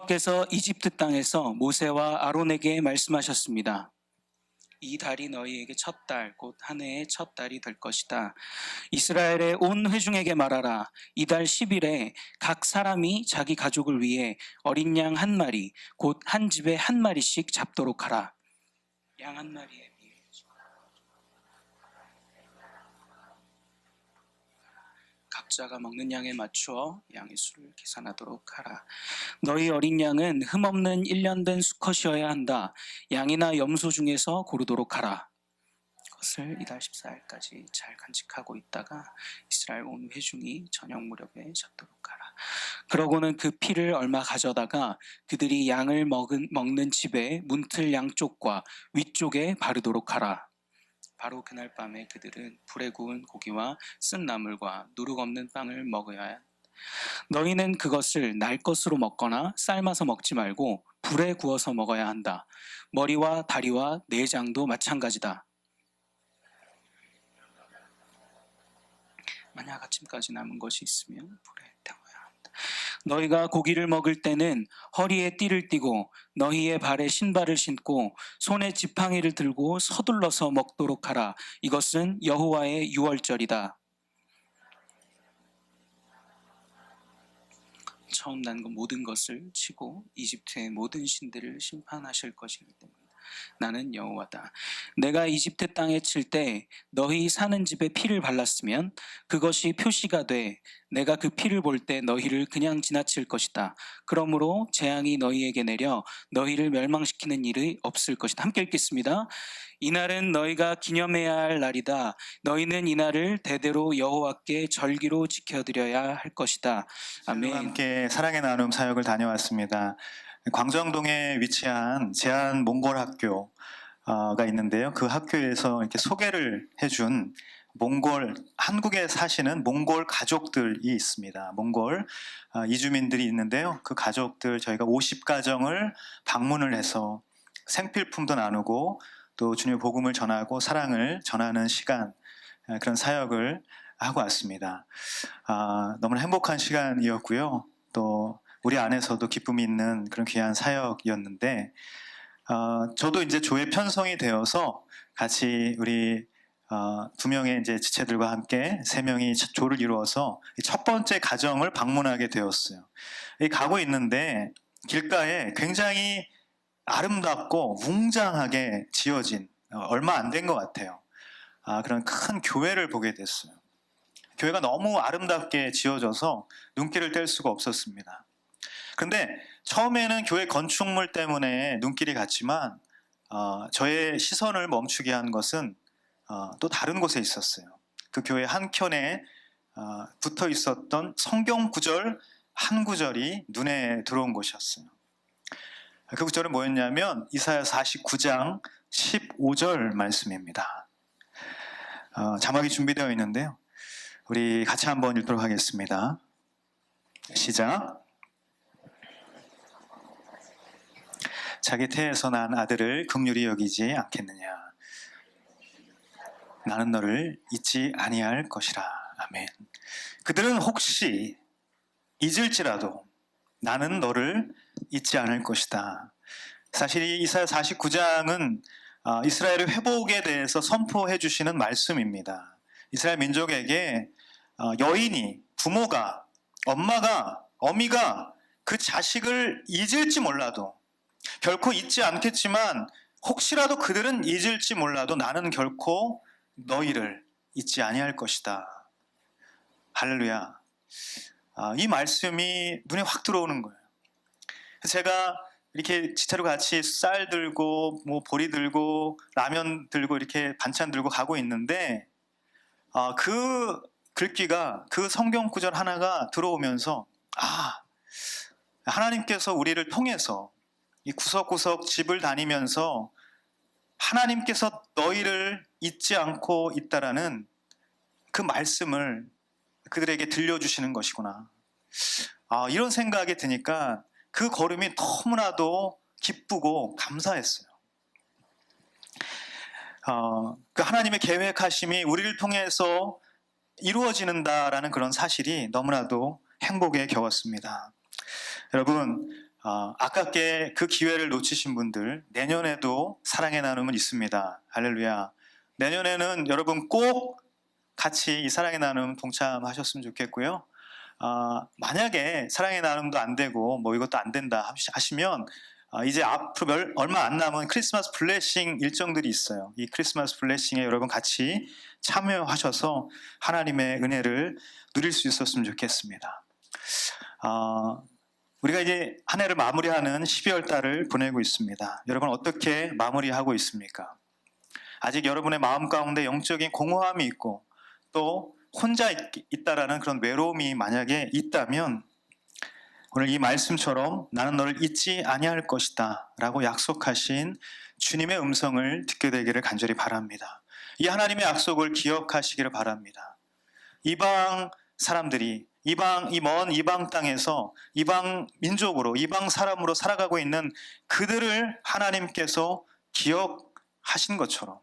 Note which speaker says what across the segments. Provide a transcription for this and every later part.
Speaker 1: 여호와께서 이집트 땅에서 모세와 아론에게 말씀하셨습니다. 이 달이 너희에게 첫 달, 곧 한 해의 첫 달이 될 것이다. 이스라엘의 온 회중에게 말하라. 이달 10일에 각 사람이 자기 가족을 위해 어린 양 한 마리, 곧 한 집에 한 마리씩 잡도록 하라. 양 한 마리에 비해 각자가 먹는 양에 맞추어 양의 수를 계산하도록 하라. 너희 어린 양은 흠없는 1년 된 수컷이어야 한다. 양이나 염소 중에서 고르도록 하라. 그것을 이달 14일까지 잘 간직하고 있다가 이스라엘 온 회중이 저녁 무렵에 잡도록 하라. 그러고는 그 피를 얼마 가져다가 그들이 양을 먹는 집의 문틀 양쪽과 위쪽에 바르도록 하라. 바로 그날 밤에 그들은 불에 구운 고기와 쓴 나물과 누룩 없는 빵을 먹어야 한다. 너희는 그것을 날 것으로 먹거나 삶아서 먹지 말고 불에 구워서 먹어야 한다. 머리와 다리와 내장도 마찬가지다. 만약 아침까지 남은 것이 있으면 불에 태워야 한다. 너희가 고기를 먹을 때는 허리에 띠를 띠고 너희의 발에 신발을 신고 손에 지팡이를 들고 서둘러서 먹도록 하라. 이것은 여호와의 유월절이다. 처음 난 것 모든 것을 치고 이집트의 모든 신들을 심판하실 것이기 때문이다. 나는 여호와다. 내가 이집트 땅에 칠 때 너희 사는 집에 피를 발랐으면 그것이 표시가 돼 내가 그 피를 볼 때 너희를 그냥 지나칠 것이다. 그러므로 재앙이 너희에게 내려 너희를 멸망시키는 일이 없을 것이다. 함께 읽겠습니다. 이날은 너희가 기념해야 할 날이다. 너희는 이날을 대대로 여호와께 절기로 지켜드려야 할 것이다. 아멘.
Speaker 2: 함께 사랑의 나눔 사역을 다녀왔습니다. 광정동에 위치한 제한 몽골 학교가 있는데요. 그 학교에서 이렇게 소개를 해준 한국에 사시는 몽골 가족들이 있습니다. 몽골 이주민들이 있는데요. 그 가족들 저희가 50가정을 방문을 해서 생필품도 나누고 또 주님의 복음을 전하고 사랑을 전하는 시간, 그런 사역을 하고 왔습니다. 너무 행복한 시간이었고요. 또 우리 안에서도 기쁨이 있는 그런 귀한 사역이었는데, 저도 이제 조에 편성이 되어서 같이 우리 2명의 이제 지체들과 함께 3명이 조를 이루어서 첫 번째 가정을 방문하게 되었어요. 가고 있는데 길가에 굉장히 아름답고 웅장하게 지어진, 얼마 안 된 것 같아요. 그런 큰 교회를 보게 됐어요. 교회가 너무 아름답게 지어져서 눈길을 뗄 수가 없었습니다. 근데 처음에는 교회 건축물 때문에 눈길이 갔지만 저의 시선을 멈추게 한 것은 또 다른 곳에 있었어요. 그 교회 한켠에 붙어 있었던 성경 구절 한 구절이 눈에 들어온 곳이었어요. 그 구절은 뭐였냐면 이사야 49장 15절 말씀입니다. 자막이 준비되어 있는데요. 우리 같이 한번 읽도록 하겠습니다. 시작. 자기 태에서 난 아들을 긍휼히 여기지 않겠느냐. 나는 너를 잊지 아니할 것이라. 아멘. 그들은 혹시 잊을지라도 나는 너를 잊지 않을 것이다. 사실 이 이사야 49장은 이스라엘의 회복에 대해서 선포해 주시는 말씀입니다. 이스라엘 민족에게 여인이, 부모가, 어미가 그 자식을 잊을지 몰라도, 결코 잊지 않겠지만 혹시라도 그들은 잊을지 몰라도 나는 결코 너희를 잊지 아니할 것이다. 할렐루야. 이 말씀이 눈에 확 들어오는 거예요. 제가 이렇게 지체로 같이 쌀 들고 보리 들고 라면 들고 이렇게 반찬 들고 가고 있는데 그 글귀가, 그 성경 구절 하나가 들어오면서 하나님께서 우리를 통해서 이 구석구석 집을 다니면서 하나님께서 너희를 잊지 않고 있다라는 그 말씀을 그들에게 들려주시는 것이구나. 이런 생각이 드니까 그 걸음이 너무나도 기쁘고 감사했어요. 그 하나님의 계획하심이 우리를 통해서 이루어지는다라는 그런 사실이 너무나도 행복에 겨웠습니다. 여러분, 아깝게 그 기회를 놓치신 분들, 내년에도 사랑의 나눔은 있습니다. 할렐루야. 내년에는 여러분 꼭 같이 이 사랑의 나눔 동참하셨으면 좋겠고요. 만약에 사랑의 나눔도 안 되고 뭐 이것도 안 된다 하시면 이제 앞으로 얼마 안 남은 크리스마스 블레싱 일정들이 있어요. 이 크리스마스 블레싱에 여러분 같이 참여하셔서 하나님의 은혜를 누릴 수 있었으면 좋겠습니다. 우리가 이제 한 해를 마무리하는 12월 달을 보내고 있습니다. 여러분 어떻게 마무리하고 있습니까? 아직 여러분의 마음 가운데 영적인 공허함이 있고 또 혼자 있다라는 그런 외로움이 만약에 있다면 오늘 이 말씀처럼 나는 너를 잊지 아니할 것이다 라고 약속하신 주님의 음성을 듣게 되기를 간절히 바랍니다. 이 하나님의 약속을 기억하시기를 바랍니다. 이방 사람들이 이 먼 이방 땅에서 이방 민족으로 이방 사람으로 살아가고 있는 그들을 하나님께서 기억하신 것처럼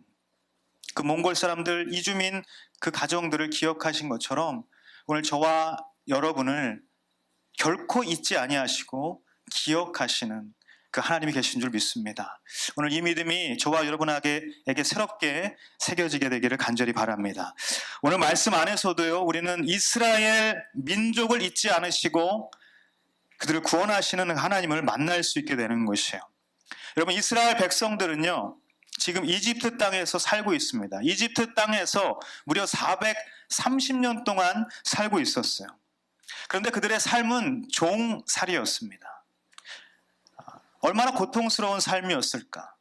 Speaker 2: 그 몽골 사람들 이주민 그 가정들을 기억하신 것처럼 오늘 저와 여러분을 결코 잊지 아니하시고 기억하시는 그 하나님이 계신 줄 믿습니다. 오늘 이 믿음이 저와 여러분에게 새롭게 새겨지게 되기를 간절히 바랍니다. 오늘 말씀 안에서도요, 우리는 이스라엘 민족을 잊지 않으시고 그들을 구원하시는 하나님을 만날 수 있게 되는 것이에요. 여러분, 이스라엘 백성들은요, 지금 이집트 땅에서 살고 있습니다. 이집트 땅에서 무려 430년 동안 살고 있었어요. 그런데 그들의 삶은 종살이였습니다. 얼마나 고통스러운 삶이었을까?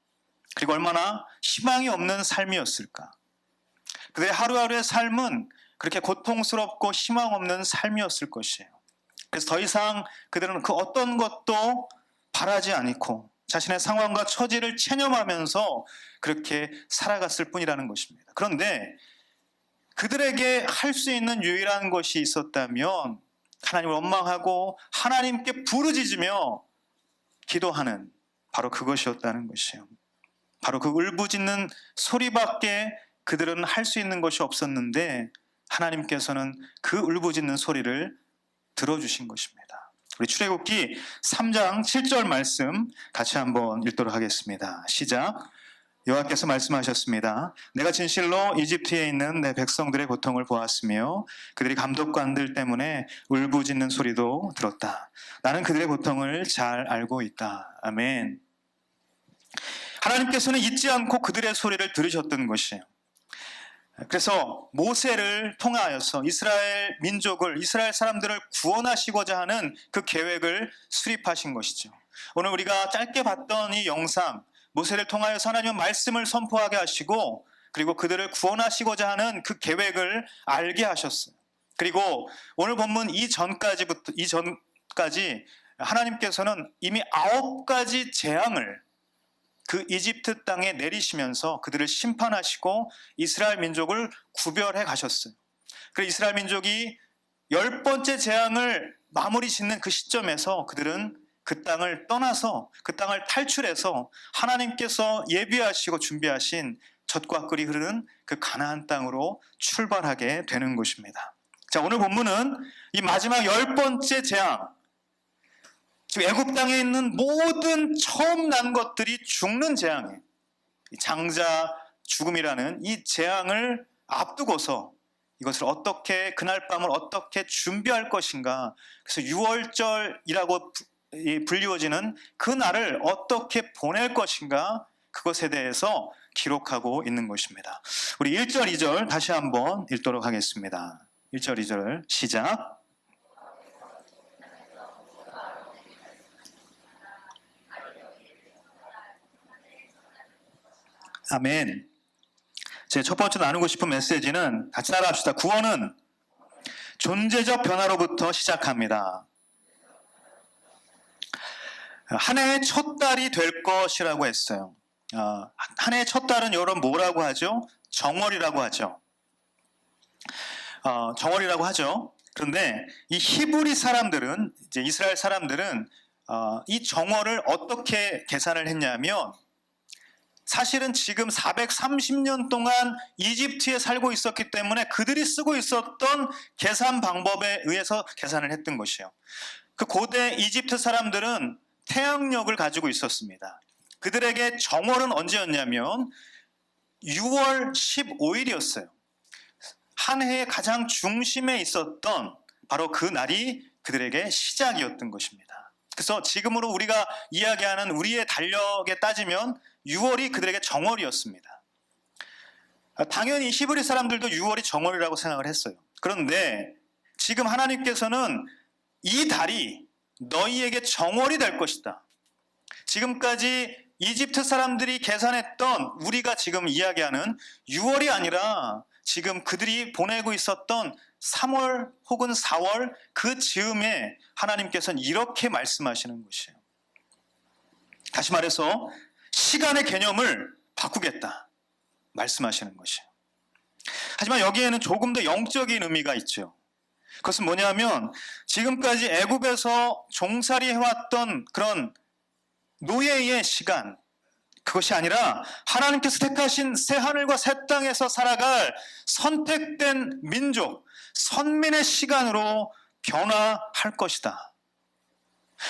Speaker 2: 그리고 얼마나 희망이 없는 삶이었을까? 그들의 하루하루의 삶은 그렇게 고통스럽고 희망 없는 삶이었을 것이에요. 그래서 더 이상 그들은 그 어떤 것도 바라지 않고 자신의 상황과 처지를 체념하면서 그렇게 살아갔을 뿐이라는 것입니다. 그런데 그들에게 할 수 있는 유일한 것이 있었다면 하나님을 원망하고 하나님께 부르짖으며 기도하는 바로 그것이었다는 것이에요. 바로 그 울부짖는 소리밖에 그들은 할 수 있는 것이 없었는데 하나님께서는 그 울부짖는 소리를 들어주신 것입니다. 우리 출애굽기 3장 7절 말씀 같이 한번 읽도록 하겠습니다. 시작. 여호와께서 말씀하셨습니다. 내가 진실로 이집트에 있는 내 백성들의 고통을 보았으며 그들이 감독관들 때문에 울부짖는 소리도 들었다. 나는 그들의 고통을 잘 알고 있다. 아멘. 하나님께서는 잊지 않고 그들의 소리를 들으셨던 것이에요. 그래서 모세를 통하여서 이스라엘 민족을, 이스라엘 사람들을 구원하시고자 하는 그 계획을 수립하신 것이죠. 오늘 우리가 짧게 봤던 이 영상, 모세를 통하여서 하나님은 말씀을 선포하게 하시고 그리고 그들을 구원하시고자 하는 그 계획을 알게 하셨어요. 그리고 오늘 본문 이전까지 하나님께서는 이미 9가지 재앙을 그 이집트 땅에 내리시면서 그들을 심판하시고 이스라엘 민족을 구별해 가셨어요. 그래서 이스라엘 민족이 10번째 재앙을 마무리 짓는 그 시점에서 그들은 그 땅을 떠나서 그 땅을 탈출해서 하나님께서 예비하시고 준비하신 젖과 꿀이 흐르는 그 가나안 땅으로 출발하게 되는 것입니다. 자, 오늘 본문은 이 마지막 10번째 재앙, 지금 애굽 땅에 있는 모든 처음 난 것들이 죽는 재앙이에요. 장자 죽음이라는 이 재앙을 앞두고서 이것을 어떻게, 그날 밤을 어떻게 준비할 것인가, 그래서 6월절이라고 불리워지는 그 날을 어떻게 보낼 것인가, 그것에 대해서 기록하고 있는 것입니다. 우리 1절, 2절 다시 한번 읽도록 하겠습니다. 1절, 2절 시작. 아멘. 제 첫 번째 나누고 싶은 메시지는 같이 따라합시다. 구원은 존재적 변화로부터 시작합니다. 한 해의 첫 달이 될 것이라고 했어요. 한 해의 첫 달은 여러분 뭐라고 하죠? 정월이라고 하죠. 정월이라고 하죠. 그런데 이 히브리 사람들은, 이제 이스라엘 사람들은 이 정월을 어떻게 계산을 했냐면, 사실은 지금 430년 동안 이집트에 살고 있었기 때문에 그들이 쓰고 있었던 계산 방법에 의해서 계산을 했던 것이에요. 그 고대 이집트 사람들은 태양력을 가지고 있었습니다. 그들에게 정월은 언제였냐면 6월 15일이었어요. 한 해의 가장 중심에 있었던 바로 그 날이 그들에게 시작이었던 것입니다. 그래서 지금으로 우리가 이야기하는 우리의 달력에 따지면 6월이 그들에게 정월이었습니다. 당연히 히브리 사람들도 6월이 정월이라고 생각을 했어요. 그런데 지금 하나님께서는 이 달이 너희에게 정월이 될 것이다. 지금까지 이집트 사람들이 계산했던 우리가 지금 이야기하는 6월이 아니라 지금 그들이 보내고 있었던 3월 혹은 4월 그 즈음에 하나님께서는 이렇게 말씀하시는 것이에요. 다시 말해서 시간의 개념을 바꾸겠다 말씀하시는 것이에요. 하지만 여기에는 조금 더 영적인 의미가 있죠. 그것은 뭐냐면 지금까지 애굽에서 종살이 해왔던 그런 노예의 시간, 그것이 아니라 하나님께서 택하신 새 하늘과 새 땅에서 살아갈 선택된 민족, 선민의 시간으로 변화할 것이다.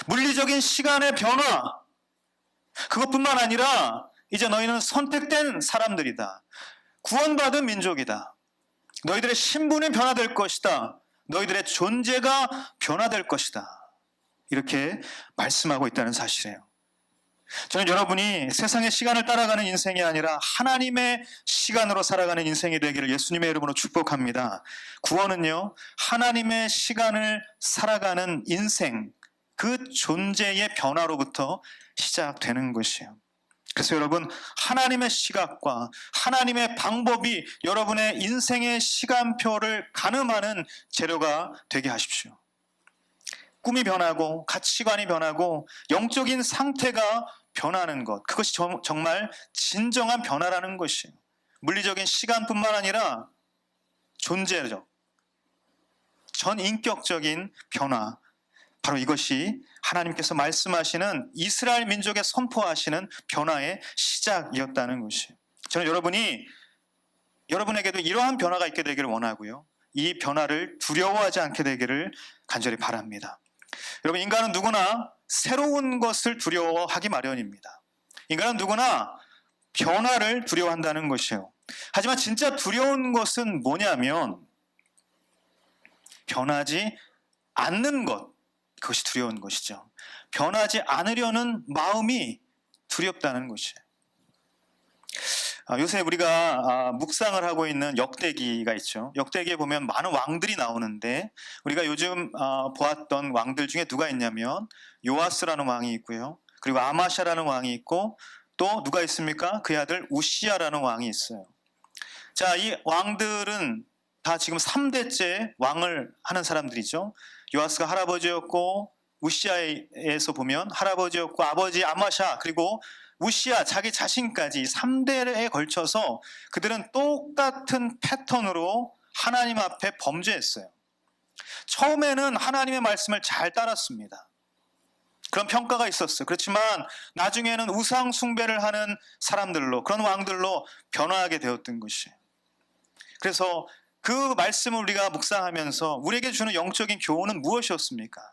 Speaker 2: 물리적인 시간의 변화, 그것뿐만 아니라 이제 너희는 선택된 사람들이다. 구원받은 민족이다. 너희들의 신분이 변화될 것이다. 너희들의 존재가 변화될 것이다. 이렇게 말씀하고 있다는 사실이에요. 저는 여러분이 세상의 시간을 따라가는 인생이 아니라 하나님의 시간으로 살아가는 인생이 되기를 예수님의 이름으로 축복합니다. 구원은요, 하나님의 시간을 살아가는 인생, 그 존재의 변화로부터 시작되는 것이에요. 그래서 여러분, 하나님의 시각과 하나님의 방법이 여러분의 인생의 시간표를 가늠하는 재료가 되게 하십시오. 꿈이 변하고 가치관이 변하고 영적인 상태가 변하는 것, 그것이 정말 진정한 변화라는 것이에요. 물리적인 시간뿐만 아니라 존재적, 전인격적인 변화, 바로 이것이 하나님께서 말씀하시는 이스라엘 민족에 선포하시는 변화의 시작이었다는 것이에요. 저는 여러분에게도 이러한 변화가 있게 되기를 원하고요, 이 변화를 두려워하지 않게 되기를 간절히 바랍니다. 여러분, 인간은 누구나 새로운 것을 두려워하기 마련입니다. 인간은 누구나 변화를 두려워한다는 것이에요. 하지만 진짜 두려운 것은 뭐냐면 변하지 않는 것, 그것이 두려운 것이죠. 변하지 않으려는 마음이 두렵다는 것이에요. 요새 우리가 묵상을 하고 있는 역대기가 있죠. 역대기에 보면 많은 왕들이 나오는데 우리가 요즘 보았던 왕들 중에 누가 있냐면 요아스라는 왕이 있고요, 그리고 아마샤라는 왕이 있고, 또 누가 있습니까? 그의 아들 우시야라는 왕이 있어요. 자, 이 왕들은 다 지금 3대째 왕을 하는 사람들이죠. 요아스가 할아버지였고, 우시야에서 보면 할아버지였고, 아버지 아마샤, 그리고 우시야 자기 자신까지 3대에 걸쳐서 그들은 똑같은 패턴으로 하나님 앞에 범죄했어요. 처음에는 하나님의 말씀을 잘 따랐습니다. 그런 평가가 있었어요. 그렇지만 나중에는 우상 숭배를 하는 사람들로, 그런 왕들로 변화하게 되었던 것이에요. 그래서 그 말씀을 우리가 묵상하면서 우리에게 주는 영적인 교훈은 무엇이었습니까?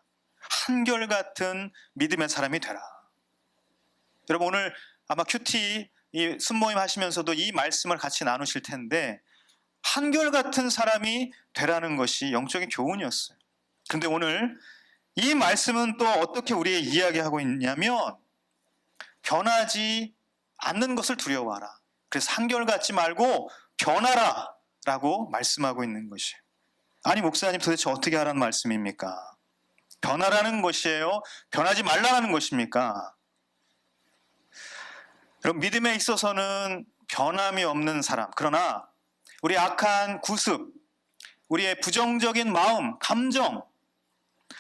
Speaker 2: 한결같은 믿음의 사람이 되라. 여러분, 오늘 아마 큐티 이 순모임 하시면서도 이 말씀을 같이 나누실 텐데 한결같은 사람이 되라는 것이 영적인 교훈이었어요. 그런데 오늘 이 말씀은 또 어떻게 우리에게 이야기하고 있냐면 변하지 않는 것을 두려워하라. 그래서 한결같지 말고 변하라 라고 말씀하고 있는 것이에요. 아니 목사님, 도대체 어떻게 하라는 말씀입니까? 변하라는 것이에요? 변하지 말라는 것입니까? 여러분, 믿음에 있어서는 변함이 없는 사람, 그러나 우리 악한 구습, 우리의 부정적인 마음, 감정,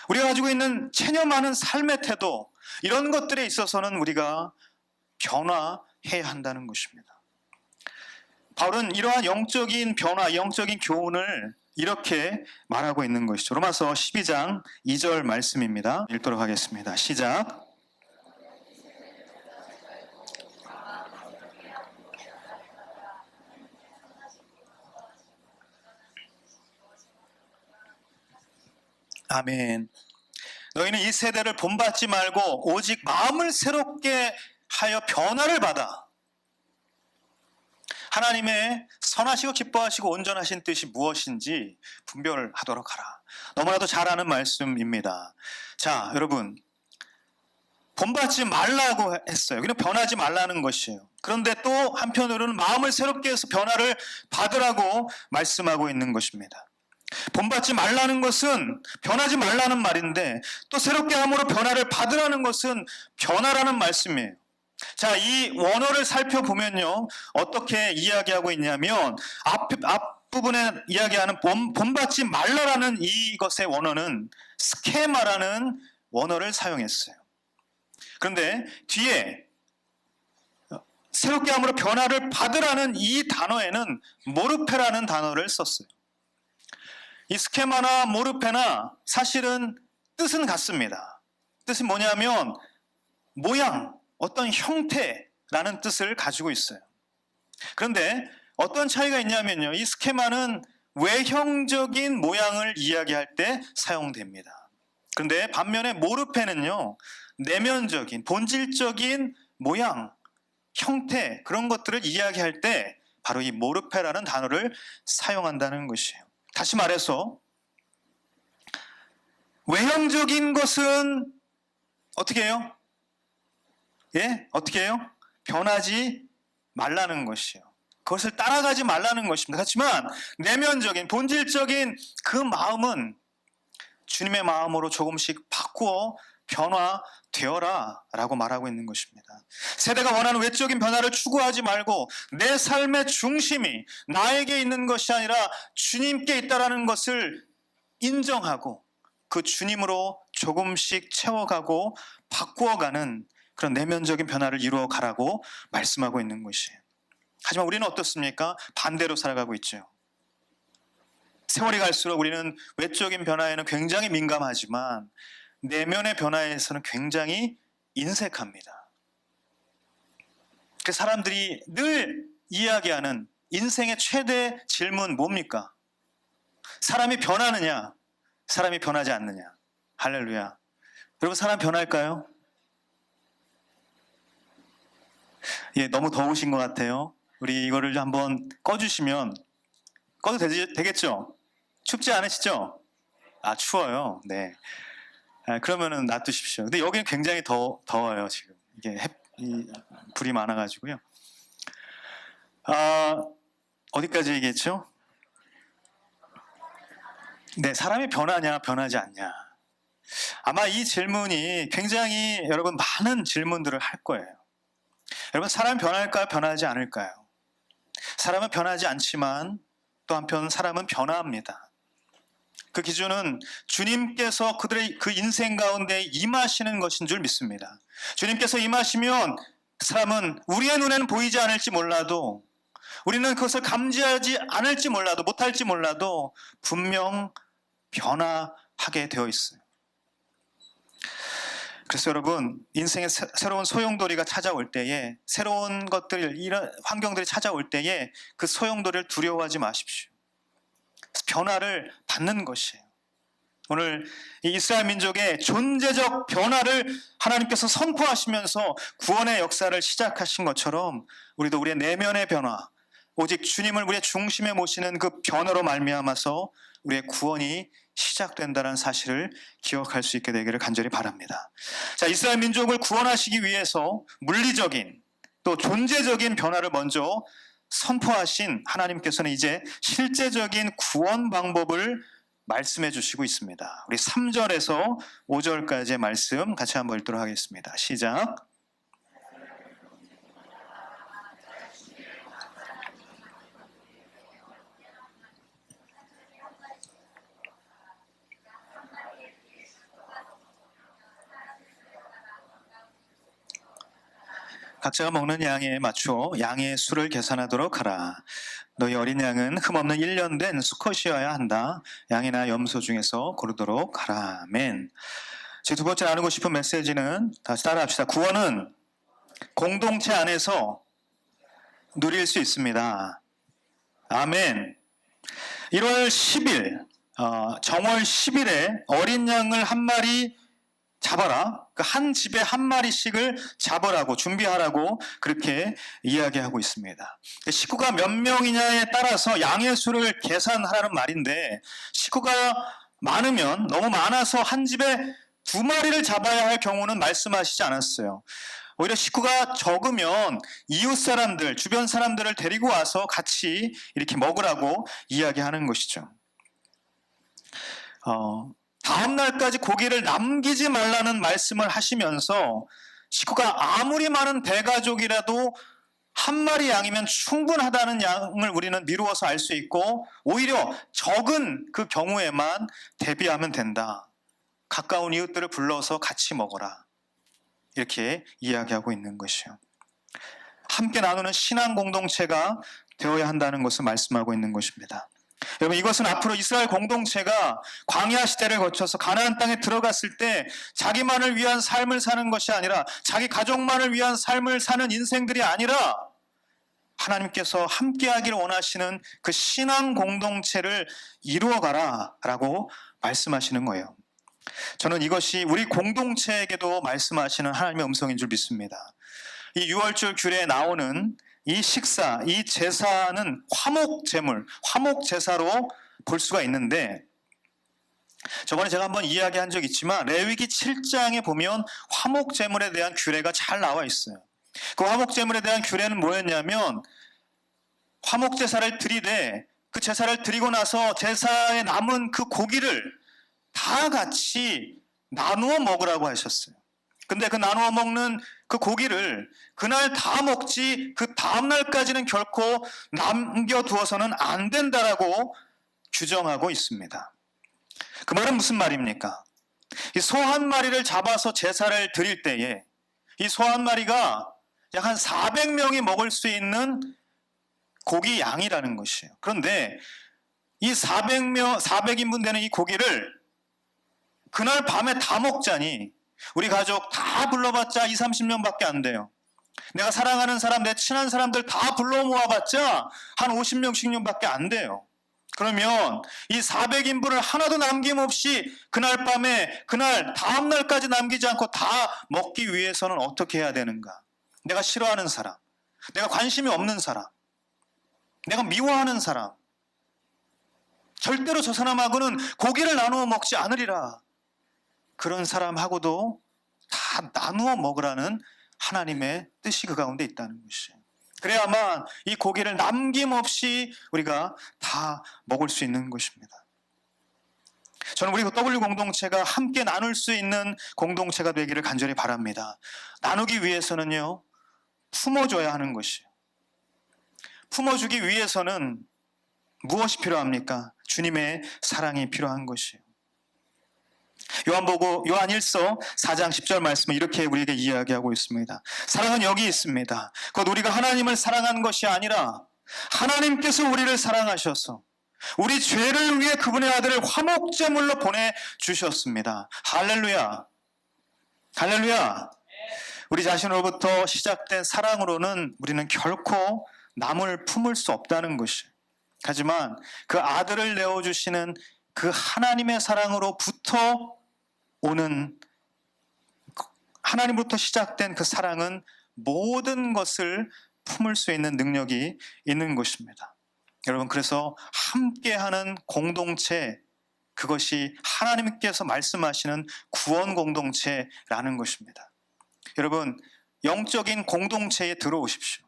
Speaker 2: 우리가 가지고 있는 체념하는 삶의 태도, 이런 것들에 있어서는 우리가 변화해야 한다는 것입니다. 바울은 이러한 영적인 변화, 영적인 교훈을 이렇게 말하고 있는 것이죠. 로마서 12장 2절 말씀입니다. 읽도록 하겠습니다. 시작. 아멘. 너희는 이 세대를 본받지 말고 오직 마음을 새롭게 하여 변화를 받아 하나님의 선하시고 기뻐하시고 온전하신 뜻이 무엇인지 분별하도록 하라. 너무나도 잘 아는 말씀입니다. 자, 여러분, 본받지 말라고 했어요. 그냥 변하지 말라는 것이에요. 그런데 또 한편으로는 마음을 새롭게 해서 변화를 받으라고 말씀하고 있는 것입니다. 본받지 말라는 것은 변하지 말라는 말인데, 또 새롭게 함으로 변화를 받으라는 것은 변화라는 말씀이에요. 자, 이 원어를 살펴보면요, 어떻게 이야기하고 있냐면 앞부분에 이야기하는 본받지 말라라는 이것의 원어는 스케마라는 원어를 사용했어요. 그런데 뒤에 새롭게 함으로 변화를 받으라는 이 단어에는 모르페라는 단어를 썼어요. 이 스케마나 모르페나 사실은 뜻은 같습니다. 뜻이 뭐냐면 모양, 어떤 형태라는 뜻을 가지고 있어요. 그런데 어떤 차이가 있냐면요, 이 스케마는 외형적인 모양을 이야기할 때 사용됩니다. 그런데 반면에 모르페는요, 내면적인, 본질적인 모양, 형태, 그런 것들을 이야기할 때 바로 이 모르페라는 단어를 사용한다는 것이에요. 다시 말해서 외형적인 것은 어떻게 해요? 예? 어떻게 해요? 변하지 말라는 것이요. 그것을 따라가지 말라는 것입니다. 그렇지만 내면적인, 본질적인 그 마음은 주님의 마음으로 조금씩 바꾸어 변화되어라 라고 말하고 있는 것입니다. 세대가 원하는 외적인 변화를 추구하지 말고 내 삶의 중심이 나에게 있는 것이 아니라 주님께 있다라는 것을 인정하고 그 주님으로 조금씩 채워가고 바꾸어가는 그런 내면적인 변화를 이루어 가라고 말씀하고 있는 것이에요. 하지만 우리는 어떻습니까? 반대로 살아가고 있죠. 세월이 갈수록 우리는 외적인 변화에는 굉장히 민감하지만 내면의 변화에서는 굉장히 인색합니다. 그 사람들이 늘 이야기하는 인생의 최대 질문 뭡니까? 사람이 변하느냐? 사람이 변하지 않느냐? 할렐루야. 여러분, 사람 변할까요? 예, 너무 더우신 것 같아요. 우리 이거를 한번 꺼주시면, 꺼도 되겠죠? 춥지 않으시죠? 아, 추워요. 네. 아, 그러면은 놔두십시오. 근데 여기는 굉장히 더워요, 지금. 이게 불이 많아가지고요. 어디까지 얘기했죠? 네, 사람이 변하냐, 변하지 않냐. 아마 이 질문이 굉장히 여러분 많은 질문들을 할 거예요. 여러분, 사람이 변할까요, 변하지 않을까요? 사람은 변하지 않지만 또 한편 사람은 변화합니다. 그 기준은 주님께서 그들의 그 인생 가운데 임하시는 것인 줄 믿습니다. 주님께서 임하시면 사람은 우리의 눈에는 보이지 않을지 몰라도, 우리는 그것을 감지하지 않을지 몰라도, 못할지 몰라도 분명 변화하게 되어 있어요. 그래서 여러분, 인생의 새로운 소용돌이가 찾아올 때에, 새로운 것들, 이런 환경들이 찾아올 때에 그 소용돌이를 두려워하지 마십시오. 변화를 받는 것이에요. 오늘 이 이스라엘 민족의 존재적 변화를 하나님께서 선포하시면서 구원의 역사를 시작하신 것처럼 우리도 우리의 내면의 변화, 오직 주님을 우리의 중심에 모시는 그 변화로 말미암아서 우리의 구원이 시작된다는 사실을 기억할 수 있게 되기를 간절히 바랍니다. 자, 이스라엘 민족을 구원하시기 위해서 물리적인 또 존재적인 변화를 먼저 선포하신 하나님께서는 이제 실제적인 구원 방법을 말씀해 주시고 있습니다. 우리 3절에서 5절까지의 말씀 같이 한번 읽도록 하겠습니다. 시작. 각자가 먹는 양에 맞추어 양의 수를 계산하도록 하라. 너희 어린 양은 흠없는 1년 된 수컷이어야 한다. 양이나 염소 중에서 고르도록 하라. 아멘. 제 두 번째 나누고 싶은 메시지는, 다시 따라합시다. 구원은 공동체 안에서 누릴 수 있습니다. 아멘. 1월 10일 정월 10일에 어린 양을 한 마리 잡아라. 그 한 집에 한 마리씩을 잡으라고 준비하라고 그렇게 이야기하고 있습니다. 식구가 몇 명이냐에 따라서 양의 수를 계산하라는 말인데 식구가 많으면 너무 많아서 한 집에 2마리를 잡아야 할 경우는 말씀하시지 않았어요. 오히려 식구가 적으면 이웃 사람들, 주변 사람들을 데리고 와서 같이 이렇게 먹으라고 이야기하는 것이죠. 다음 날까지 고기를 남기지 말라는 말씀을 하시면서 식구가 아무리 많은 대가족이라도 한 마리 양이면 충분하다는 양을 우리는 미루어서 알 수 있고 오히려 적은 그 경우에만 대비하면 된다. 가까운 이웃들을 불러서 같이 먹어라. 이렇게 이야기하고 있는 것이요. 함께 나누는 신앙 공동체가 되어야 한다는 것을 말씀하고 있는 것입니다. 여러분, 이것은 앞으로 이스라엘 공동체가 광야 시대를 거쳐서 가나안 땅에 들어갔을 때 자기만을 위한 삶을 사는 것이 아니라 자기 가족만을 위한 삶을 사는 인생들이 아니라 하나님께서 함께하기를 원하시는 그 신앙 공동체를 이루어가라 라고 말씀하시는 거예요. 저는 이것이 우리 공동체에게도 말씀하시는 하나님의 음성인 줄 믿습니다. 이 유월절 규례에 나오는 이 식사, 이 제사는 화목제물, 화목제사로 볼 수가 있는데 저번에 제가 한번 이야기한 적 있지만 레위기 7장에 보면 화목제물에 대한 규례가 잘 나와 있어요. 그 화목제물에 대한 규례는 뭐였냐면 화목제사를 드리되 그 제사를 드리고 나서 제사에 남은 그 고기를 다 같이 나누어 먹으라고 하셨어요. 근데 그 나누어 먹는 그 고기를 그날 다 먹지 그 다음날까지는 결코 남겨두어서는 안 된다라고 규정하고 있습니다. 그 말은 무슨 말입니까? 이 소 한 마리를 잡아서 제사를 드릴 때에 이 소 한 마리가 약 한 400명이 먹을 수 있는 고기 양이라는 것이에요. 그런데 이 400인분 되는 이 고기를 그날 밤에 다 먹자니 우리 가족 다 불러봤자 20, 30명밖에 안 돼요. 내가 사랑하는 사람, 내 친한 사람들 다 불러 모아봤자 한 50명씩밖에 안 돼요. 그러면 이 400인분을 하나도 남김없이 그날 밤에 그날 다음 날까지 남기지 않고 다 먹기 위해서는 어떻게 해야 되는가? 내가 싫어하는 사람, 내가 관심이 없는 사람, 내가 미워하는 사람, 절대로 저 사람하고는 고기를 나누어 먹지 않으리라. 그런 사람하고도 다 나누어 먹으라는 하나님의 뜻이 그 가운데 있다는 것이에요. 그래야만 이 고기를 남김없이 우리가 다 먹을 수 있는 것입니다. 저는 우리 W 공동체가 함께 나눌 수 있는 공동체가 되기를 간절히 바랍니다. 나누기 위해서는요, 품어줘야 하는 것이에요. 품어주기 위해서는 무엇이 필요합니까? 주님의 사랑이 필요한 것이에요. 요한 1서 4장 10절 말씀은 이렇게 우리에게 이야기하고 있습니다. 사랑은 여기 있습니다. 곧 우리가 하나님을 사랑한 것이 아니라 하나님께서 우리를 사랑하셔서 우리 죄를 위해 그분의 아들을 화목제물로 보내주셨습니다. 할렐루야. 할렐루야. 우리 자신으로부터 시작된 사랑으로는 우리는 결코 남을 품을 수 없다는 것이에요. 하지만 그 아들을 내어주시는 그 하나님의 사랑으로부터 오는 하나님부터 시작된 그 사랑은 모든 것을 품을 수 있는 능력이 있는 것입니다. 여러분, 그래서 함께하는 공동체, 그것이 하나님께서 말씀하시는 구원 공동체라는 것입니다. 여러분, 영적인 공동체에 들어오십시오.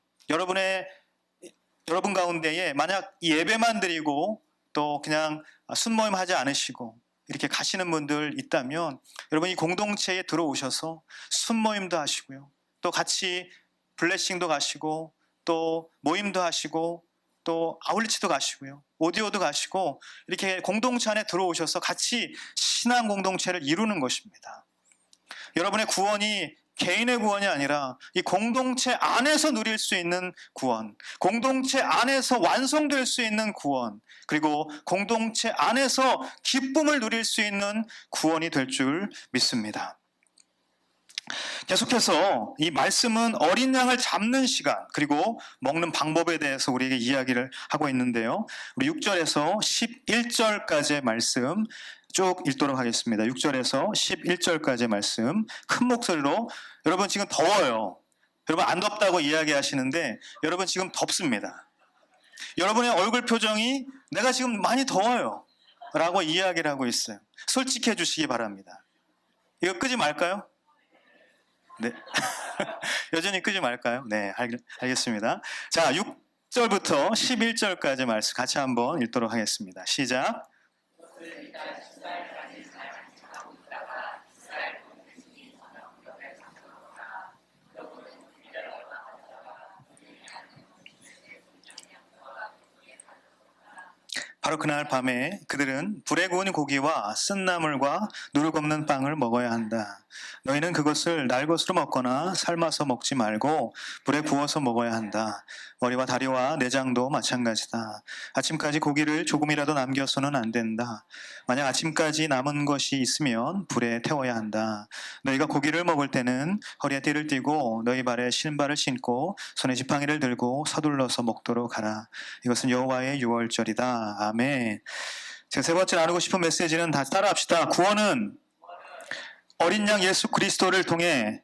Speaker 2: 여러분 가운데에 만약 이 예배만 드리고 또 그냥 순모임 하지 않으시고 이렇게 가시는 분들 있다면 여러분 이 공동체에 들어오셔서 순모임도 하시고요. 또 같이 블레싱도 가시고 또 모임도 하시고 또 아울리치도 가시고요. 오디오도 가시고 이렇게 공동체 안에 들어오셔서 같이 신앙 공동체를 이루는 것입니다. 여러분의 구원이 개인의 구원이 아니라 이 공동체 안에서 누릴 수 있는 구원, 공동체 안에서 완성될 수 있는 구원, 그리고 공동체 안에서 기쁨을 누릴 수 있는 구원이 될 줄 믿습니다. 계속해서 이 말씀은 어린 양을 잡는 시간 그리고 먹는 방법에 대해서 우리에게 이야기를 하고 있는데요. 우리 6절에서 11절까지의 말씀 쭉 읽도록 하겠습니다. 6절에서 11절까지 말씀 큰 목소리로. 여러분 지금 더워요. 여러분 안 덥다고 이야기하시는데 여러분 지금 덥습니다. 여러분의 얼굴 표정이 내가 지금 많이 더워요 라고 이야기를 하고 있어요. 솔직해 주시기 바랍니다. 이거 끄지 말까요? 네. 여전히 끄지 말까요? 네, 알겠습니다. 자, 6절부터 11절까지 말씀 같이 한번 읽도록 하겠습니다. 시작. 바로 그날 밤에 그들은 불에 구운 고기와 쓴 나물과 누룩 없는 빵을 먹어야 한다. 너희는 그것을 날 것으로 먹거나 삶아서 먹지 말고 불에 구워서 먹어야 한다. 머리와 다리와 내장도 마찬가지다. 아침까지 고기를 조금이라도 남겨서는 안 된다. 만약 아침까지 남은 것이 있으면 불에 태워야 한다. 너희가 고기를 먹을 때는 허리에 띠를 띠고 너희 발에 신발을 신고 손에 지팡이를 들고 서둘러서 먹도록 하라. 이것은 여호와의 유월절이다. 아멘. 제가 세 번째 나누고 싶은 메시지는 다시 따라합시다. 구원은 어린 양 예수 그리스도를 통해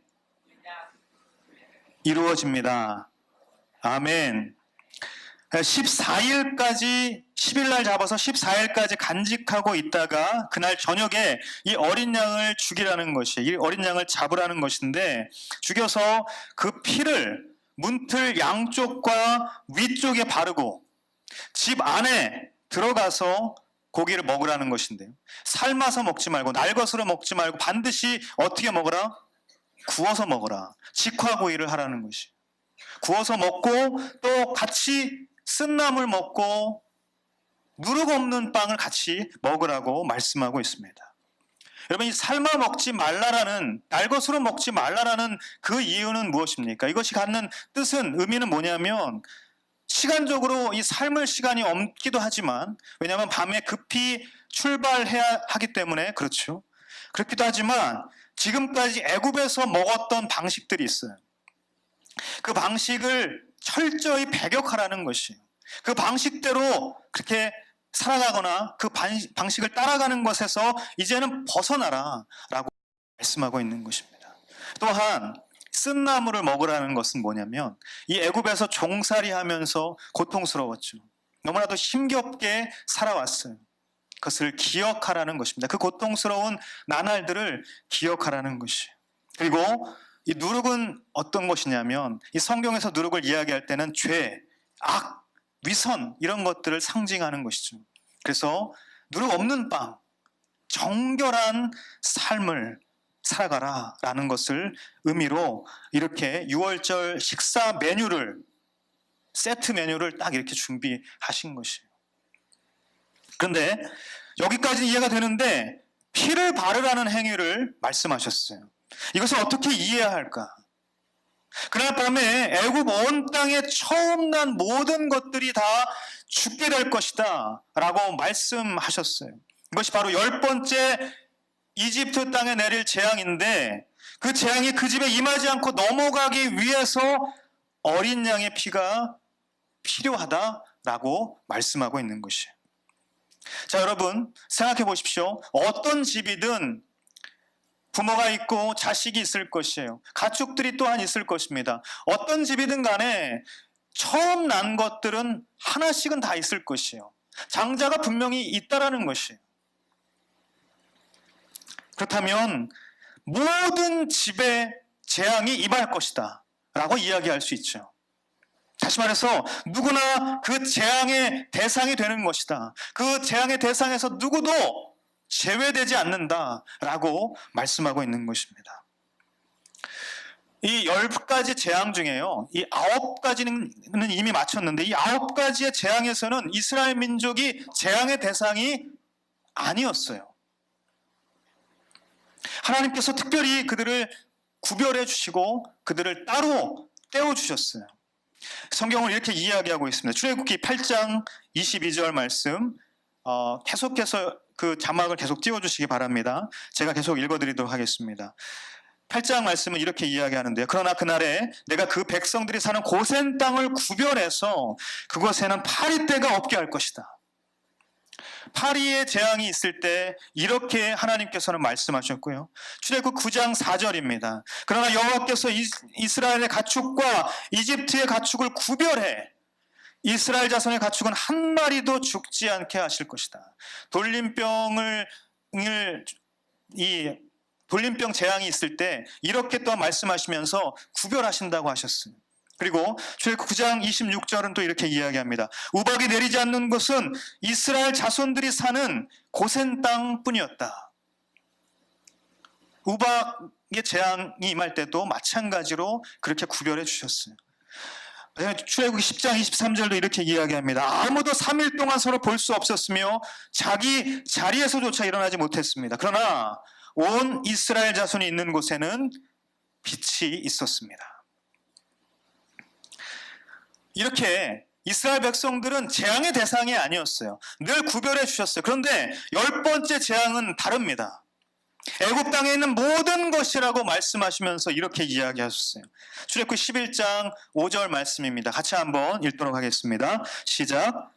Speaker 2: 이루어집니다. 아멘. 14일까지 10일날 잡아서 14일까지 간직하고 있다가 그날 저녁에 이 어린 양을 죽이라는 것이, 이 어린 양을 잡으라는 것인데, 죽여서 그 피를 문틀 양쪽과 위쪽에 바르고 집 안에 들어가서 고기를 먹으라는 것인데요. 삶아서 먹지 말고 날 것으로 먹지 말고 반드시 어떻게 먹으라? 구워서 먹으라. 직화구이를 하라는 것이. 구워서 먹고 또 같이 쓴 나물 먹고 누룩 없는 빵을 같이 먹으라고 말씀하고 있습니다. 여러분, 이 삶아 먹지 말라라는, 날 것으로 먹지 말라라는 그 이유는 무엇입니까? 이것이 갖는 뜻은, 의미는 뭐냐면, 시간적으로 이 삶을 시간이 없기도 하지만, 왜냐하면 밤에 급히 출발해야 하기 때문에 그렇죠. 그렇기도 하지만 지금까지 애굽에서 먹었던 방식들이 있어요. 그 방식을 철저히 배격하라는 것이에요. 그 방식대로 그렇게 살아가거나 그 방식을 따라가는 것에서 이제는 벗어나라 라고 말씀하고 있는 것입니다. 또한 쓴 나물을 먹으라는 것은 뭐냐면, 이 애굽에서 종살이 하면서 고통스러웠죠. 너무나도 힘겹게 살아왔어요. 그것을 기억하라는 것입니다. 그 고통스러운 나날들을 기억하라는 것이에요. 그리고 이 누룩은 어떤 것이냐면, 이 성경에서 누룩을 이야기할 때는 죄, 악, 위선 이런 것들을 상징하는 것이죠. 그래서 누룩 없는 빵, 정결한 삶을 살아가라 라는 것을 의미로 이렇게 6월절 식사 메뉴를, 세트 메뉴를 딱 이렇게 준비하신 것이에요. 그런데 여기까지 이해가 되는데 피를 바르라는 행위를 말씀하셨어요. 이것을 어떻게 이해해야 할까? 그날 밤에 애굽 온 땅에 처음 난 모든 것들이 다 죽게 될 것이다 라고 말씀하셨어요. 이것이 바로 10번째 이집트 땅에 내릴 재앙인데, 그 재앙이 그 집에 임하지 않고 넘어가기 위해서 어린 양의 피가 필요하다라고 말씀하고 있는 것이에요. 자, 여러분 생각해 보십시오. 어떤 집이든 부모가 있고 자식이 있을 것이에요. 가축들이 또한 있을 것입니다. 어떤 집이든 간에 처음 난 것들은 하나씩은 다 있을 것이에요. 장자가 분명히 있다라는 것이에요. 그렇다면 모든 집에 재앙이 임할 것이다 라고 이야기할 수 있죠. 다시 말해서 누구나 그 재앙의 대상이 되는 것이다. 그 재앙의 대상에서 누구도 제외되지 않는다라고 말씀하고 있는 것입니다. 이 10가지 재앙 중에요, 이 9가지는 이미 마쳤는데, 이 9가지의 재앙에서는 이스라엘 민족이 재앙의 대상이 아니었어요. 하나님께서 특별히 그들을 구별해 주시고 그들을 따로 떼어주셨어요. 성경을 이렇게 이야기하고 있습니다. 출애굽기 8장 22절 말씀, 계속해서 그 자막을 계속 띄워주시기 바랍니다. 제가 계속 읽어드리도록 하겠습니다. 8장 말씀은 이렇게 이야기하는데요. 그러나 그날에 내가 그 백성들이 사는 고센 땅을 구별해서 그곳에는 파리떼가 없게 할 것이다. 파리의 재앙이 있을 때 이렇게 하나님께서는 말씀하셨고요. 출애굽 9장 4절입니다. 그러나 여호와께서 이스라엘의 가축과 이집트의 가축을 구별해 이스라엘 자손의 가축은 한 마리도 죽지 않게 하실 것이다. 돌림병 재앙이 있을 때 이렇게 또 말씀하시면서 구별하신다고 하셨어요. 그리고 출애굽 9장 26절은 또 이렇게 이야기합니다. 우박이 내리지 않는 곳은 이스라엘 자손들이 사는 고센 땅뿐이었다. 우박의 재앙이 임할 때도 마찬가지로 그렇게 구별해 주셨어요. 출애굽 10장 23절도 이렇게 이야기합니다. 아무도 3일 동안 서로 볼 수 없었으며 자기 자리에서조차 일어나지 못했습니다. 그러나 온 이스라엘 자손이 있는 곳에는 빛이 있었습니다. 이렇게 이스라엘 백성들은 재앙의 대상이 아니었어요. 늘 구별해 주셨어요. 그런데 10번째 재앙은 다릅니다. 애굽 땅에 있는 모든 것이라고 말씀하시면서 이렇게 이야기하셨어요. 출애굽 11장 5절 말씀입니다. 같이 한번 읽도록 하겠습니다. 시작.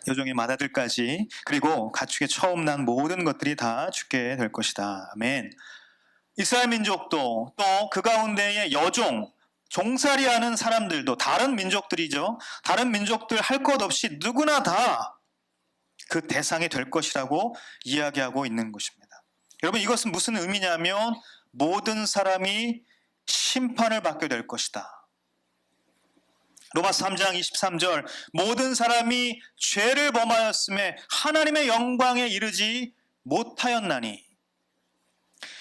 Speaker 2: 여종의 맏아들까지 그리고 가축에 처음 난 모든 것들이 다 죽게 될 것이다. 아멘. 이스라엘 민족도 또 그 가운데의 여종, 종살이하는 사람들도 다른 민족들이죠. 다른 민족들 할 것 없이 누구나 다 그 대상이 될 것이라고 이야기하고 있는 것입니다. 여러분, 이것은 무슨 의미냐면 모든 사람이 심판을 받게 될 것이다. 로마서 3장 23절 모든 사람이 죄를 범하였음에 하나님의 영광에 이르지 못하였나니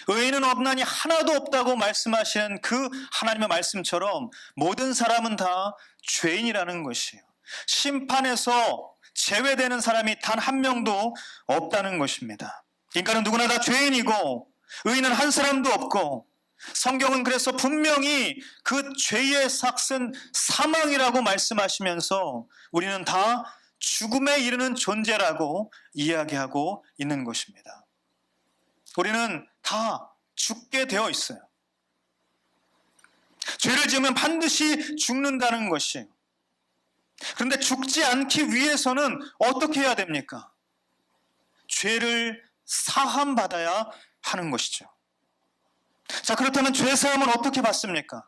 Speaker 2: 의인은 없나니 하나도 없다고 말씀하시는 그 하나님의 말씀처럼 모든 사람은 다 죄인이라는 것이에요. 심판에서 제외되는 사람이 단 한 명도 없다는 것입니다. 인간은 누구나 다 죄인이고 의인은 한 사람도 없고 성경은 그래서 분명히 그 죄의 삭은 사망이라고 말씀하시면서 우리는 다 죽음에 이르는 존재라고 이야기하고 있는 것입니다. 우리는 다 죽게 되어 있어요. 죄를 지으면 반드시 죽는다는 것이에요. 그런데 죽지 않기 위해서는 어떻게 해야 됩니까? 죄를 사함받아야 하는 것이죠. 자, 그렇다면 죄사함은 어떻게 받습니까?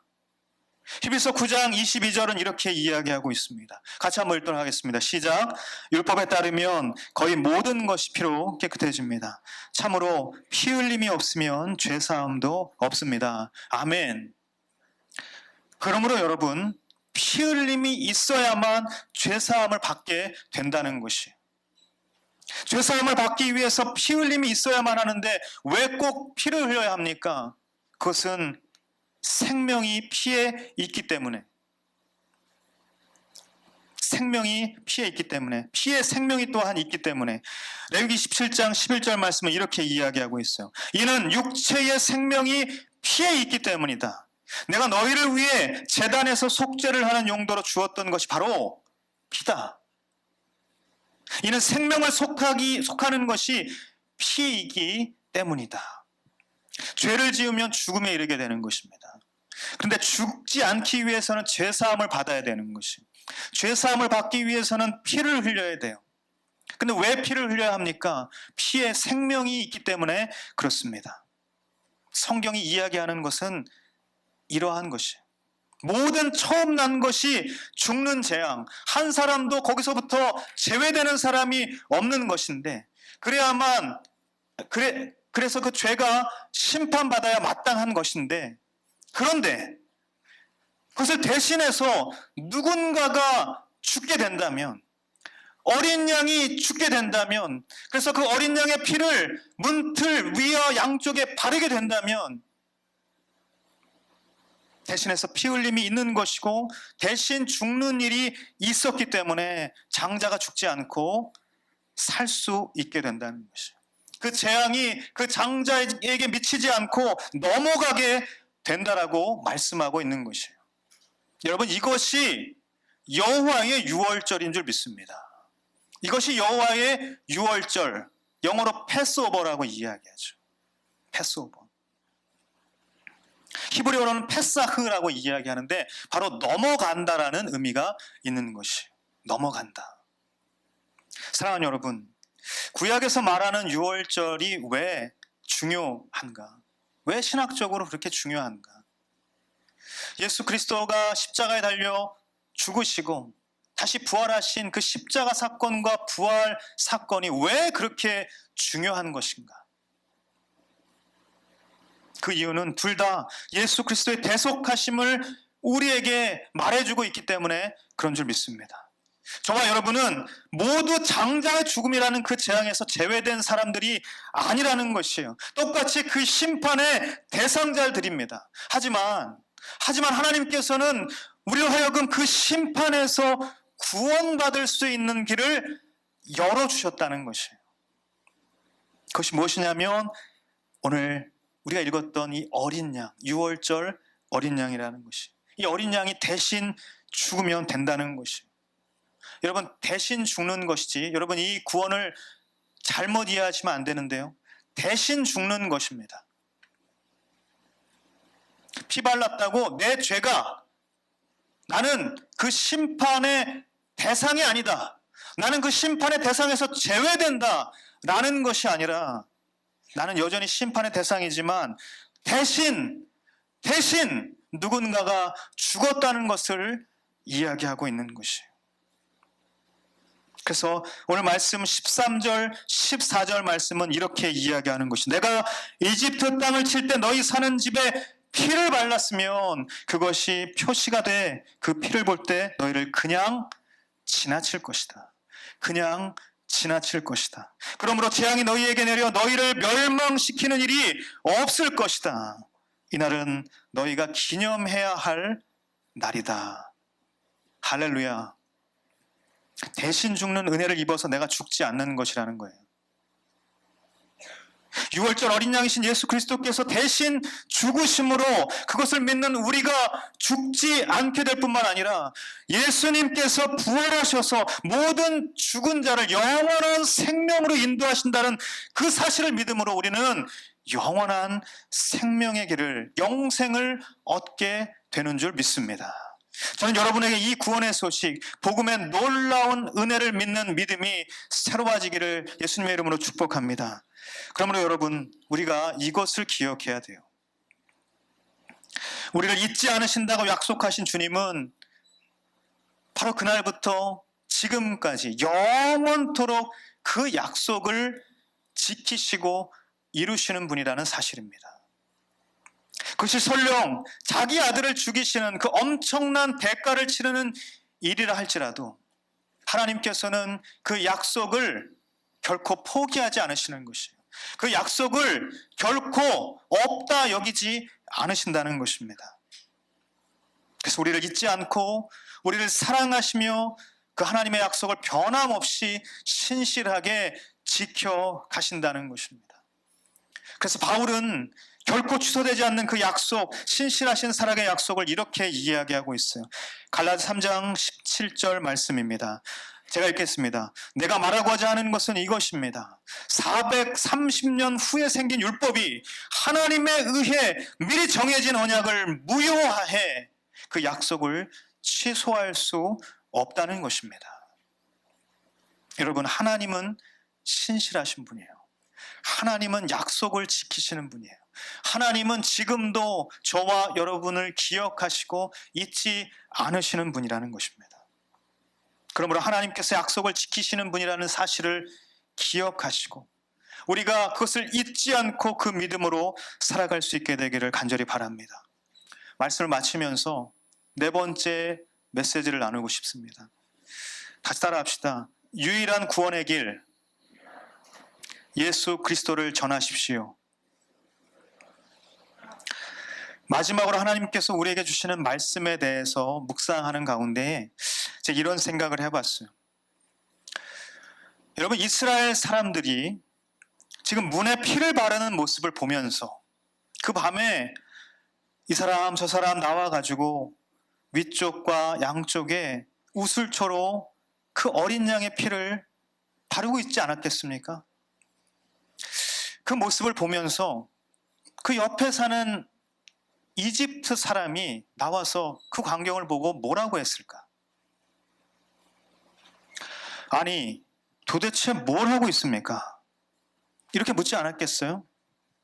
Speaker 2: 히브리서 9장 22절은 이렇게 이야기하고 있습니다. 같이 한번 읽도록 하겠습니다. 시작. 율법에 따르면 거의 모든 것이 피로 깨끗해집니다. 참으로 피 흘림이 없으면 죄사함도 없습니다. 아멘. 그러므로 여러분, 피 흘림이 있어야만 죄사함을 받게 된다는 것이에요. 죄사함을 받기 위해서 피 흘림이 있어야만 하는데 왜 꼭 피를 흘려야 합니까? 그것은 생명이 피에 있기 때문에, 생명이 피에 있기 때문에, 피에 생명이 또한 있기 때문에 레위기 17장 11절 말씀은 이렇게 이야기하고 있어요. 이는 육체의 생명이 피에 있기 때문이다. 내가 너희를 위해 제단에서 속죄를 하는 용도로 주었던 것이 바로 피다. 이는 생명을 속하는 것이 피이기 때문이다. 죄를 지으면 죽음에 이르게 되는 것입니다. 그런데 죽지 않기 위해서는 죄사함을 받아야 되는 것이, 죄사함을 받기 위해서는 피를 흘려야 돼요. 근데 왜 피를 흘려야 합니까? 피에 생명이 있기 때문에 그렇습니다. 성경이 이야기하는 것은 이러한 것이에요. 모든 처음 난 것이 죽는 재앙, 한 사람도 거기서부터 제외되는 사람이 없는 것인데, 그래서 그 죄가 심판받아야 마땅한 것인데, 그런데 그것을 대신해서 누군가가 죽게 된다면, 어린 양이 죽게 된다면, 그래서 그 어린 양의 피를 문틀 위와 양쪽에 바르게 된다면 대신해서 피 흘림이 있는 것이고 대신 죽는 일이 있었기 때문에 장자가 죽지 않고 살 수 있게 된다는 것이에요. 그 재앙이 그 장자에게 미치지 않고 넘어가게 된다라고 말씀하고 있는 것이에요. 여러분, 이것이 여호와의 유월절인 줄 믿습니다. 이것이 여호와의 유월절, 영어로 패스오버라고 이야기하죠. 패스오버. 히브리어로는 페사흐라고 이야기하는데 바로 넘어간다라는 의미가 있는 것이에요. 넘어간다. 사랑하는 여러분, 구약에서 말하는 유월절이 왜 중요한가? 왜 신학적으로 그렇게 중요한가? 예수 그리스도가 십자가에 달려 죽으시고 다시 부활하신 그 십자가 사건과 부활 사건이 왜 그렇게 중요한 것인가? 그 이유는 둘 다 예수 그리스도의 대속하심을 우리에게 말해주고 있기 때문에 그런 줄 믿습니다. 저와 여러분은 모두 장자의 죽음이라는 그 재앙에서 제외된 사람들이 아니라는 것이에요. 똑같이 그 심판의 대상자들입니다. 하지만 하나님께서는 우리로 하여금 그 심판에서 구원받을 수 있는 길을 열어주셨다는 것이에요. 그것이 무엇이냐면 오늘 우리가 읽었던 이 어린 양, 유월절 어린 양이라는 것이, 이 어린 양이 대신 죽으면 된다는 것이에요. 여러분, 대신 죽는 것이지, 여러분 이 구원을 잘못 이해하시면 안 되는데요, 대신 죽는 것입니다. 피 발랐다고 내 죄가, 나는 그 심판의 대상이 아니다, 나는 그 심판의 대상에서 제외된다 라는 것이 아니라, 나는 여전히 심판의 대상이지만 대신 누군가가 죽었다는 것을 이야기하고 있는 것이에요. 그래서 오늘 말씀 13절, 14절 말씀은 이렇게 이야기하는 것이, 내가 이집트 땅을 칠 때 너희 사는 집에 피를 발랐으면 그것이 표시가 돼 그 피를 볼 때 너희를 그냥 지나칠 것이다. 그냥 지나칠 것이다. 그러므로 재앙이 너희에게 내려 너희를 멸망시키는 일이 없을 것이다. 이날은 너희가 기념해야 할 날이다. 할렐루야. 대신 죽는 은혜를 입어서 내가 죽지 않는 것이라는 거예요. 유월절 어린 양이신 예수 그리스도께서 대신 죽으심으로 그것을 믿는 우리가 죽지 않게 될 뿐만 아니라 예수님께서 부활하셔서 모든 죽은 자를 영원한 생명으로 인도하신다는 그 사실을 믿음으로 우리는 영원한 생명의 길을, 영생을 얻게 되는 줄 믿습니다. 저는 여러분에게 이 구원의 소식, 복음의 놀라운 은혜를 믿는 믿음이 새로워지기를 예수님의 이름으로 축복합니다. 그러므로 여러분, 우리가 이것을 기억해야 돼요. 우리를 잊지 않으신다고 약속하신 주님은 바로 그날부터 지금까지 영원토록 그 약속을 지키시고 이루시는 분이라는 사실입니다. 그것이 설령 자기 아들을 죽이시는 그 엄청난 대가를 치르는 일이라 할지라도 하나님께서는 그 약속을 결코 포기하지 않으시는 것이에요. 그 약속을 결코 없다 여기지 않으신다는 것입니다. 그래서 우리를 잊지 않고 우리를 사랑하시며 그 하나님의 약속을 변함없이 신실하게 지켜가신다는 것입니다. 그래서 바울은 결코 취소되지 않는 그 약속, 신실하신 사랑의 약속을 이렇게 이야기하고 있어요. 갈라디아 3장 17절 말씀입니다. 제가 읽겠습니다. 내가 말하고자 하는 것은 이것입니다. 430년 후에 생긴 율법이 하나님에 의해 미리 정해진 언약을 무효화해 그 약속을 취소할 수 없다는 것입니다. 여러분, 하나님은 신실하신 분이에요. 하나님은 약속을 지키시는 분이에요. 하나님은 지금도 저와 여러분을 기억하시고 잊지 않으시는 분이라는 것입니다. 그러므로 하나님께서 약속을 지키시는 분이라는 사실을 기억하시고 우리가 그것을 잊지 않고 그 믿음으로 살아갈 수 있게 되기를 간절히 바랍니다. 말씀을 마치면서 네 번째 메시지를 나누고 싶습니다. 다시 따라합시다. 유일한 구원의 길, 예수 그리스도를 전하십시오. 마지막으로 하나님께서 우리에게 주시는 말씀에 대해서 묵상하는 가운데 제가 이런 생각을 해봤어요. 여러분, 이스라엘 사람들이 지금 문에 피를 바르는 모습을 보면서 그 밤에 이 사람 저 사람 나와가지고 위쪽과 양쪽에 우슬초로 그 어린 양의 피를 바르고 있지 않았겠습니까? 그 모습을 보면서 그 옆에 사는 이집트 사람이 나와서 그 광경을 보고 뭐라고 했을까? 아니, 도대체 뭘 하고 있습니까? 이렇게 묻지 않았겠어요?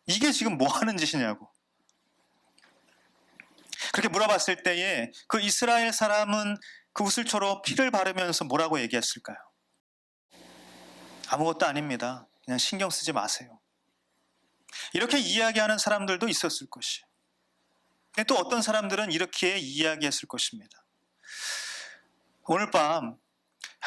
Speaker 2: 이게 지금 뭐 하는 짓이냐고. 그렇게 물어봤을 때에 그 이스라엘 사람은 그 우슬초로 피를 바르면서 뭐라고 얘기했을까요? 아무것도 아닙니다. 그냥 신경 쓰지 마세요. 이렇게 이야기하는 사람들도 있었을 것이에요. 또 어떤 사람들은 이렇게 이야기했을 것입니다. 오늘 밤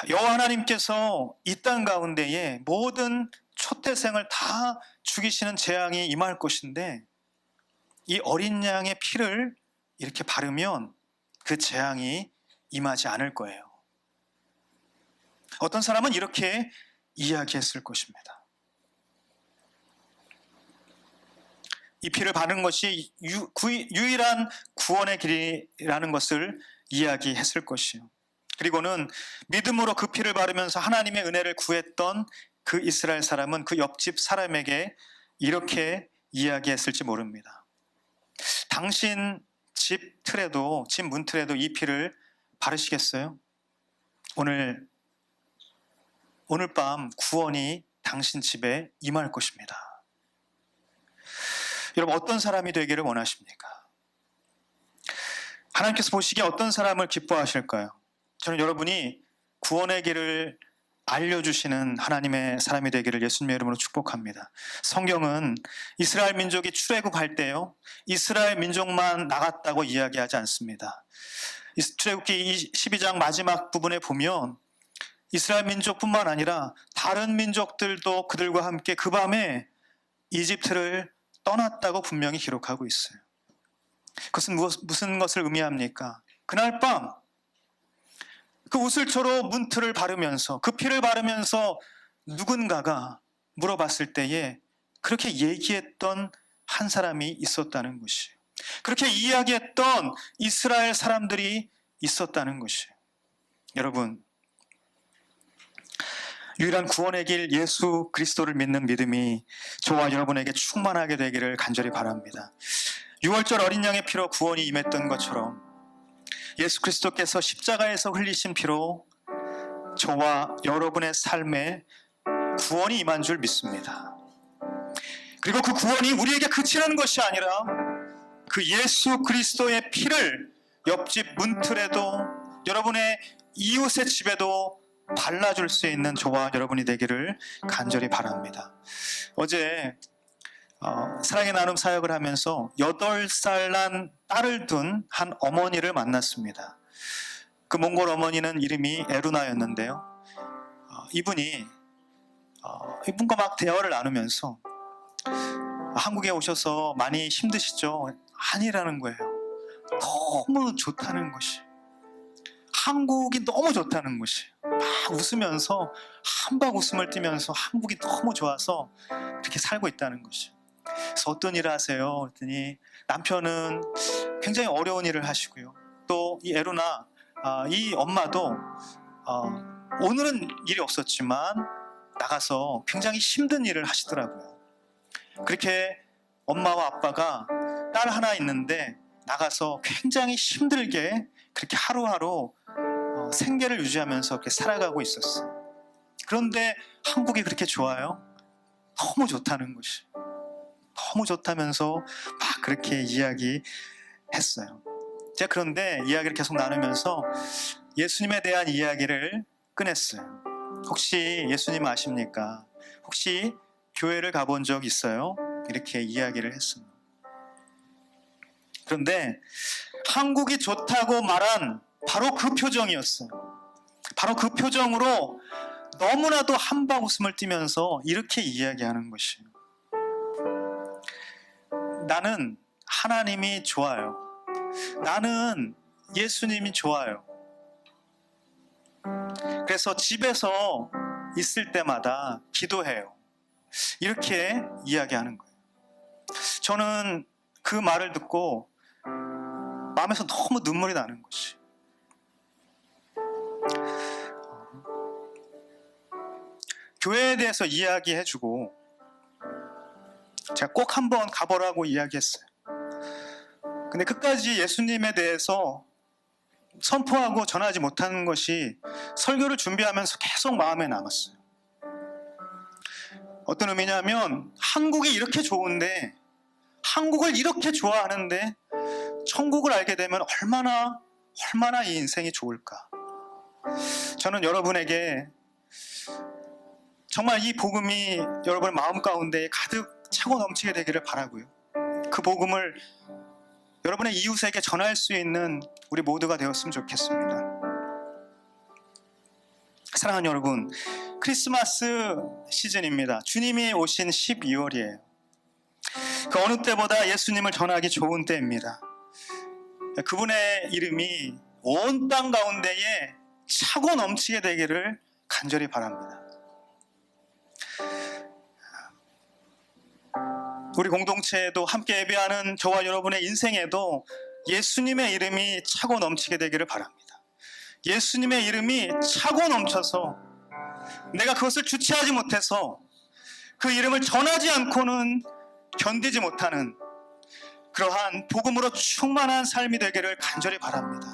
Speaker 2: 여호와 하나님께서 이 땅 가운데에 모든 초태생을 다 죽이시는 재앙이 임할 것인데 이 어린 양의 피를 이렇게 바르면 그 재앙이 임하지 않을 거예요. 어떤 사람은 이렇게 이야기했을 것입니다. 이 피를 바르는 것이 유일한 구원의 길이라는 것을 이야기했을 것이요. 그리고는 믿음으로 그 피를 바르면서 하나님의 은혜를 구했던 그 이스라엘 사람은 그 옆집 사람에게 이렇게 이야기했을지 모릅니다. 당신 집 틀에도, 집 문틀에도 이 피를 바르시겠어요? 오늘 밤 구원이 당신 집에 임할 것입니다. 여러분, 어떤 사람이 되기를 원하십니까? 하나님께서 보시기에 어떤 사람을 기뻐하실까요? 저는 여러분이 구원의 길을 알려주시는 하나님의 사람이 되기를 예수님의 이름으로 축복합니다. 성경은 이스라엘 민족이 출애굽할 때요, 이스라엘 민족만 나갔다고 이야기하지 않습니다. 출애굽기 12장 마지막 부분에 보면 이스라엘 민족뿐만 아니라 다른 민족들도 그들과 함께 그 밤에 이집트를 떠났다고 분명히 기록하고 있어요. 그것은 무슨 것을 의미합니까? 그날 밤 그 우슬초로 문틀을 바르면서 그 피를 바르면서 누군가가 물어봤을 때에 그렇게 얘기했던 한 사람이 있었다는 것이에요. 그렇게 이야기했던 이스라엘 사람들이 있었다는 것이에요. 여러분, 유일한 구원의 길 예수 그리스도를 믿는 믿음이 저와 여러분에게 충만하게 되기를 간절히 바랍니다. 6월절 어린 양의 피로 구원이 임했던 것처럼 예수 그리스도께서 십자가에서 흘리신 피로 저와 여러분의 삶에 구원이 임한 줄 믿습니다. 그리고 그 구원이 우리에게 그치는 것이 아니라 그 예수 그리스도의 피를 옆집 문틀에도 여러분의 이웃의 집에도 발라줄 수 있는 저와 여러분이 되기를 간절히 바랍니다. 어제 사랑의 나눔 사역을 하면서 8살 난 딸을 둔 한 어머니를 만났습니다. 그 몽골 어머니는 이름이 에루나였는데요. 이분과 막 대화를 나누면서 한국에 오셔서 많이 힘드시죠? 아니라는 거예요. 너무 좋다는 것이. 한국이 너무 좋다는 것이. 막 웃으면서 한박 웃음을 띠면서 한국이 너무 좋아서 그렇게 살고 있다는 것이. 그래서 어떤 일을 하세요? 그랬더니 남편은 굉장히 어려운 일을 하시고요. 또 이 에루나, 이 엄마도 오늘은 일이 없었지만 나가서 굉장히 힘든 일을 하시더라고요. 그렇게 엄마와 아빠가 딸 하나 있는데 나가서 굉장히 힘들게 그렇게 하루하루 생계를 유지하면서 그렇게 살아가고 있었어요. 그런데 한국이 그렇게 좋아요? 너무 좋다는 것이. 너무 좋다면서 막 그렇게 이야기했어요. 제가 그런데 이야기를 계속 나누면서 예수님에 대한 이야기를 꺼냈어요. 혹시 예수님 아십니까? 혹시 교회를 가본 적 있어요? 이렇게 이야기를 했습니다. 그런데 한국이 좋다고 말한 바로 그 표정이었어요. 바로 그 표정으로 너무나도 한박 웃음을 띠면서 이렇게 이야기하는 것이에요. 나는 하나님이 좋아요. 나는 예수님이 좋아요. 그래서 집에서 있을 때마다 기도해요. 이렇게 이야기하는 거예요. 저는 그 말을 듣고 마음에서 너무 눈물이 나는 것이. 교회에 대해서 이야기해주고 제가 꼭 한번 가보라고 이야기했어요. 근데 끝까지 예수님에 대해서 선포하고 전하지 못하는 것이 설교를 준비하면서 계속 마음에 남았어요. 어떤 의미냐면 한국이 이렇게 좋은데, 한국을 이렇게 좋아하는데 천국을 알게 되면 얼마나 이 인생이 좋을까. 저는 여러분에게 정말 이 복음이 여러분의 마음 가운데 가득 차고 넘치게 되기를 바라고요. 그 복음을 여러분의 이웃에게 전할 수 있는 우리 모두가 되었으면 좋겠습니다. 사랑하는 여러분, 크리스마스 시즌입니다. 주님이 오신 12월이에요. 그 어느 때보다 예수님을 전하기 좋은 때입니다. 그분의 이름이 온 땅 가운데에 차고 넘치게 되기를 간절히 바랍니다. 우리 공동체에도 함께 예배하는 저와 여러분의 인생에도 예수님의 이름이 차고 넘치게 되기를 바랍니다. 예수님의 이름이 차고 넘쳐서 내가 그것을 주체하지 못해서 그 이름을 전하지 않고는 견디지 못하는 그러한 복음으로 충만한 삶이 되기를 간절히 바랍니다.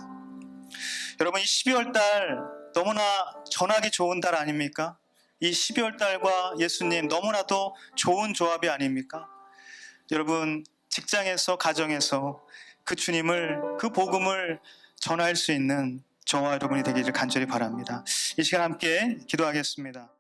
Speaker 2: 여러분, 이 12월 달 너무나 전하기 좋은 달 아닙니까? 이 12월 달과 예수님 너무나도 좋은 조합이 아닙니까? 여러분, 직장에서, 가정에서 그 주님을, 그 복음을 전할 수 있는 저와 여러분이 되기를 간절히 바랍니다. 이 시간 함께 기도하겠습니다.